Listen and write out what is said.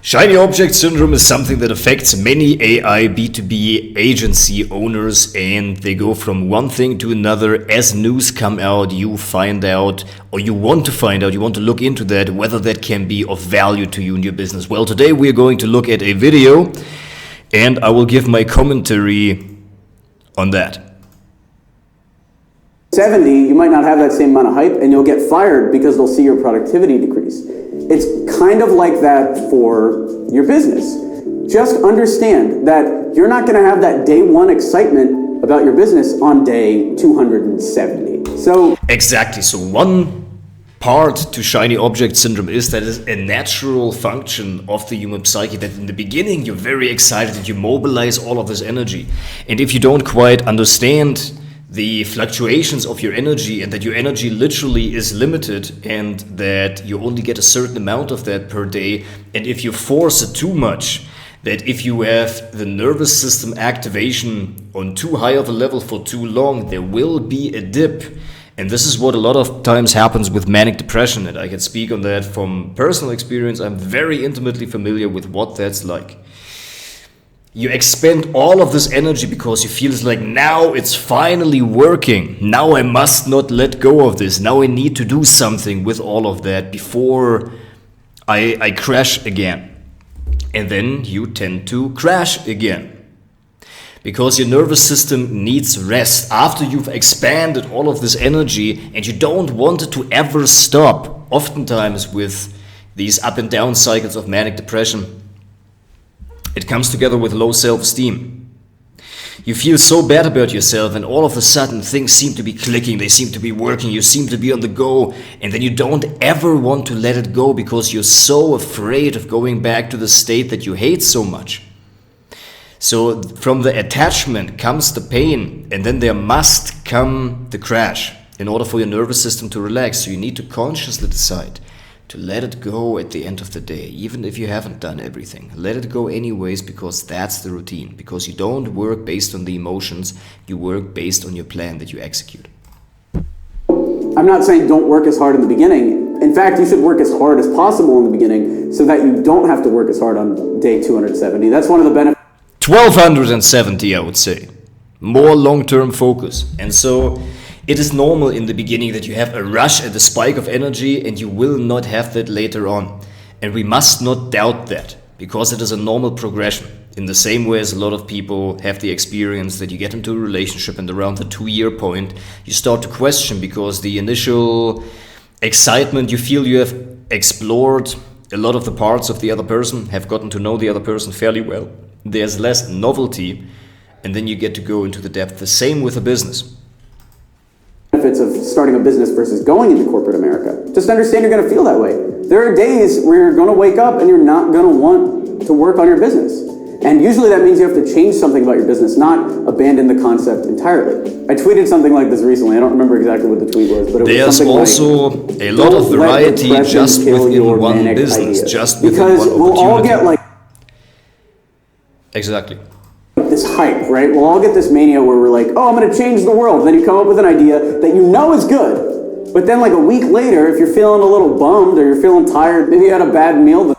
Shiny object syndrome is something that affects many AI B2B agency owners, and they go from one thing to another. As news come out, you find out, or you want to find out, you want to look into that, whether that can be of value to you in your business. Well, today we're going to look at a video, and I will give my commentary on that. 70, you might not have that same amount of hype, and you'll get fired because they'll see your productivity decrease. It's kind of like that for your business. Just understand that you're not going to have that day one excitement about your business on day 270. Exactly. So one part to shiny object syndrome is that it's a natural function of the human psyche, that in the beginning you're very excited and you mobilize all of this energy. And if you don't quite understand the fluctuations of your energy, and that your energy literally is limited, and that you only get a certain amount of that per day, and if you force it too much, that if you have the nervous system activation on too high of a level for too long, there will be a dip. And this is what a lot of times happens with manic depression, and I can speak on that from personal experience. I'm very intimately familiar with what that's like. You expend all of this energy because you feel it's like, now it's finally working. Now I must not let go of this. Now I need to do something with all of that before I crash again. And then you tend to crash again, because your nervous system needs rest after you've expanded all of this energy, and you don't want it to ever stop. Oftentimes with these up and down cycles of manic depression, it comes together with low self-esteem. You feel so bad about yourself, and all of a sudden things seem to be clicking, they seem to be working, you seem to be on the go, and then you don't ever want to let it go because you're so afraid of going back to the state that you hate so much. So from the attachment comes the pain, and then there must come the crash in order for your nervous system to relax. So you need to consciously decide to let it go at the end of the day, even if you haven't done everything. Let it go anyways, because that's the routine. Because you don't work based on the emotions, you work based on your plan that you execute. I'm not saying don't work as hard in the beginning. In fact, you should work as hard as possible in the beginning so that you don't have to work as hard on day 270. That's one of the benefits. 1270, I would say. More long-term focus. And so it is normal in the beginning that you have a rush and a spike of energy, and you will not have that later on. And we must not doubt that, because it is a normal progression. In the same way as a lot of people have the experience that you get into a relationship, and around the 2-year point, you start to question, because the initial excitement, you feel you have explored a lot of the parts of the other person, have gotten to know the other person fairly well. There's less novelty, and then you get to go into the depth. The same with a business. Benefits of starting a business versus going into corporate America. Just understand you're going to feel that way. There are days where you're going to wake up and you're not going to want to work on your business. And usually that means you have to change something about your business, not abandon the concept entirely. I tweeted something like this recently. I don't remember exactly what the tweet was, but it was something like, there's also a lot of variety just within one business, just within one opportunity. Because we'll all get like... Exactly. This hype, right? We'll all get this mania where we're like, oh, I'm going to change the world. Then you come up with an idea that you know is good. But then like a week later, if you're feeling a little bummed or you're feeling tired, maybe you had a bad meal,